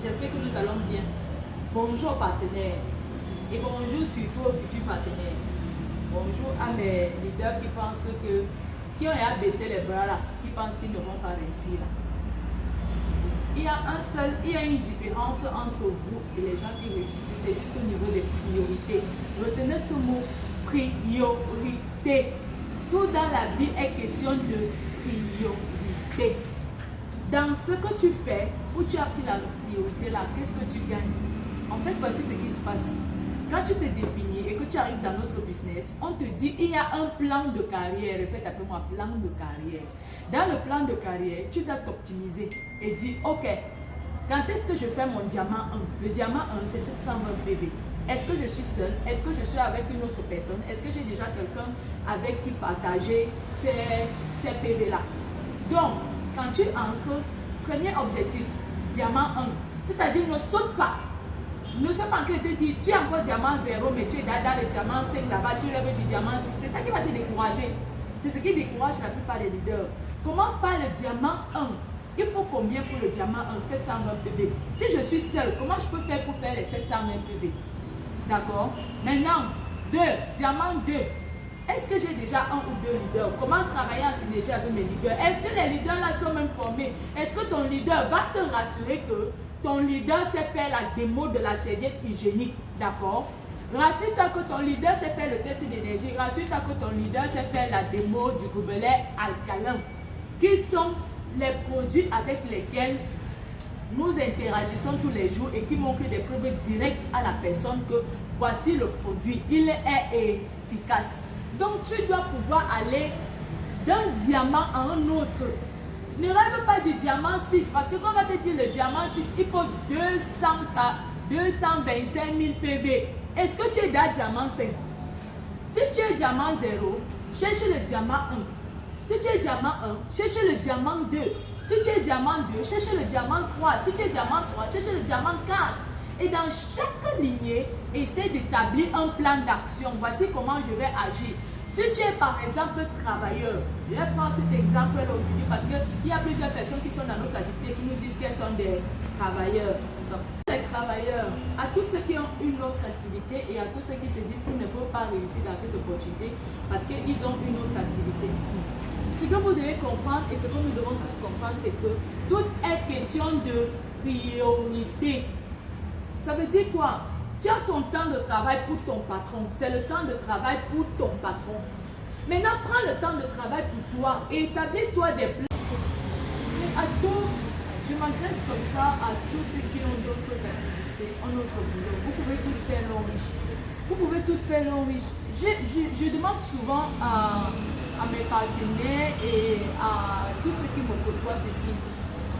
J'espère que nous allons bien. Bonjour partenaires et bonjour surtout aux futurs partenaires. Bonjour à mes leaders qui pensent qui ont baissé les bras là, qui pensent qu'ils ne vont pas réussir là. Il y a une différence entre vous et les gens qui réussissent, c'est juste au niveau des priorités. Retenez ce mot, priorité. Tout dans la vie est question de priorité. Dans ce que tu fais, où tu as pris la priorité là, qu'est-ce que tu gagnes? En fait, voici ce qui se passe. Quand tu te définis et que tu arrives dans notre business, on te dit il y a un plan de carrière. Répète après moi, plan de carrière. Dans le plan de carrière, tu dois t'optimiser et dire ok, quand est-ce que je fais mon diamant 1? Le diamant 1, c'est 720 PV. Est-ce que je suis seule? Est-ce que je suis avec une autre personne? Est-ce que j'ai déjà quelqu'un avec qui partager ces PV-là? Donc, quand tu entres, premier objectif, diamant 1, c'est-à-dire ne saute pas. Ne sais pas que te dire, tu es encore diamant 0, mais tu es dans le diamant 5 là-bas, tu rêves du diamant 6. C'est ça qui va te décourager. C'est ce qui décourage la plupart des leaders. Commence par le diamant 1. Il faut combien pour le diamant 1? 720 PV. Si je suis seule, comment je peux faire pour faire les 720 PV? D'accord? Maintenant, 2, diamant 2. Est-ce que j'ai déjà un ou deux leaders? Comment travailler en synergie avec mes leaders? Est-ce que les leaders là sont même formés? Est-ce que ton leader va te rassurer que ton leader sait faire la démo de la serviette hygiénique? D'accord? Rassure-toi que ton leader sait faire le test d'énergie. Rassure-toi que ton leader sait faire la démo du gobelet alcalin. Qui sont les produits avec lesquels nous interagissons tous les jours et qui montrent des preuves directes à la personne que voici le produit, il est efficace. Donc tu dois pouvoir aller d'un diamant à un autre. Ne rêve pas du diamant 6 parce que quand on va te dire le diamant 6, il faut 225 000 PV. Est-ce que tu es dans diamant 5? Si tu es diamant 0, cherche le diamant 1. Si tu es diamant 1, cherche le diamant 2. Si tu es diamant 2, cherche le diamant 3. Si tu es diamant 3, cherche le diamant 4. Et dans chaque lignée, essaie d'établir un plan d'action. Voici comment je vais agir. Si tu es par exemple travailleur, je vais prendre cet exemple aujourd'hui parce qu'il y a plusieurs personnes qui sont dans notre activité qui nous disent qu'elles sont des travailleurs. Donc, les travailleurs, à tous ceux qui ont une autre activité et à tous ceux qui se disent qu'ils ne peuvent pas réussir dans cette opportunité parce qu'ils ont une autre activité. Ce que vous devez comprendre et ce que nous devons tous comprendre, c'est que tout est question de priorité. Ça veut dire quoi? Tu as ton temps de travail pour ton patron. C'est le temps de travail pour ton patron. Maintenant, prends le temps de travail pour toi et établis-toi des plans. Mais à tous, je m'adresse comme ça à tous ceux qui ont d'autres activités, un autre boulot. Vous pouvez tous faire l'homme riche. Vous pouvez tous faire l'homme riche. Je demande souvent à mes partenaires et à tous ceux qui me côtoient ceci.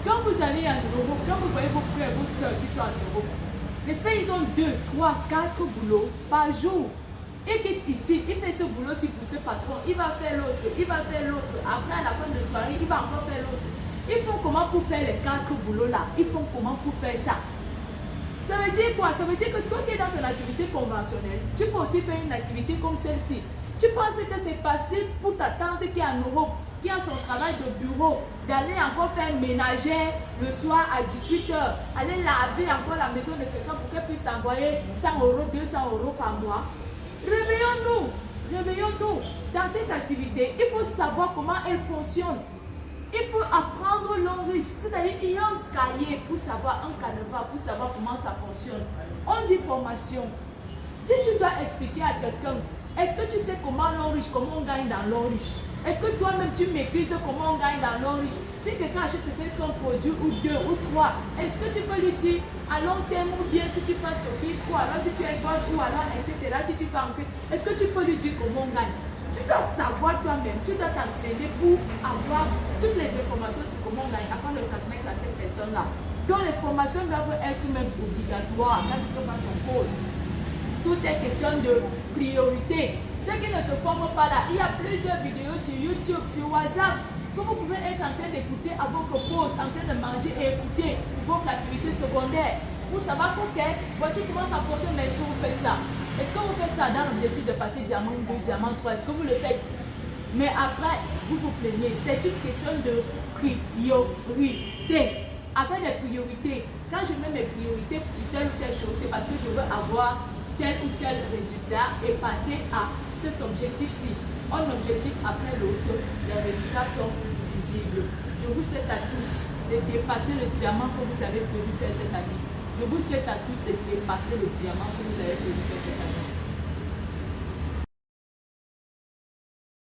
Quand vous allez à Europe, quand vous voyez vos frères et vos soeurs qui sont à Europe, n'est-ce pas, ils ont 2, 3, 4 boulots par jour. Il quitte ici, il fait ce boulot-ci pour ce patron, il va faire l'autre, il va faire l'autre. Après, à la fin de la soirée, il va encore faire l'autre. Ils font comment pour faire les 4 boulots-là? Ils font comment pour faire ça? Ça veut dire quoi? Ça veut dire que toi qui es dans ton activité conventionnelle, tu peux aussi faire une activité comme celle-ci. Tu penses que c'est facile pour ta tante qui est en Europe, qui a son travail de bureau, d'aller encore faire ménager le soir à 18 h, aller laver encore la maison de quelqu'un pour qu'elle puisse t'envoyer 100 €, 200 € par mois? Réveillons-nous, réveillons-nous. Dans cette activité, il faut savoir comment elle fonctionne. Il faut apprendre l'homme riche, c'est-à-dire il y a un cahier pour savoir, un canevas pour savoir comment ça fonctionne. On dit formation. Si tu dois expliquer à quelqu'un, est-ce que tu sais comment l'homme riche, comment on gagne dans l'homme riche? Est-ce que toi-même tu maîtrises comment on gagne dans l'homme riche? Si quelqu'un achète peut-être un produit ou 2 ou 3, est-ce que tu peux lui dire à long terme ou bien si tu passes au risque ou alors si tu es gold ou alors etc. Si tu fais un peu, est-ce que tu peux lui dire comment on gagne? Tu dois savoir toi-même, tu dois t'entraîner pour avoir toutes les informations sur comment on gagne afin de le transmettre à cette personne-là. Donc les formations doivent être même obligatoires quand tu fais son pôle. Tout est question de priorité. Ceux qui ne se forment pas là, il y a plusieurs vidéos sur YouTube, sur WhatsApp, que vous pouvez être en train d'écouter à votre pause, en train de manger et écouter votre activité secondaire. Pour savoir que, voici comment ça fonctionne, mais est-ce que vous faites ça? Est-ce que vous faites ça dans l'objectif de passer diamant 2, diamant 3? Est-ce que vous le faites? Mais après, vous vous plaignez. C'est une question de priorité. avec des priorités. Quand je mets mes priorités sur telle ou telle chose, c'est parce que je veux avoir tel ou tel résultat et passer à cet objectif-ci. Un objectif après l'autre, les résultats sont visibles. Je vous souhaite à tous de dépasser le diamant que vous avez prévu faire cette année. Je vous souhaite à tous de dépasser le diamant que vous avez prévu faire cette année.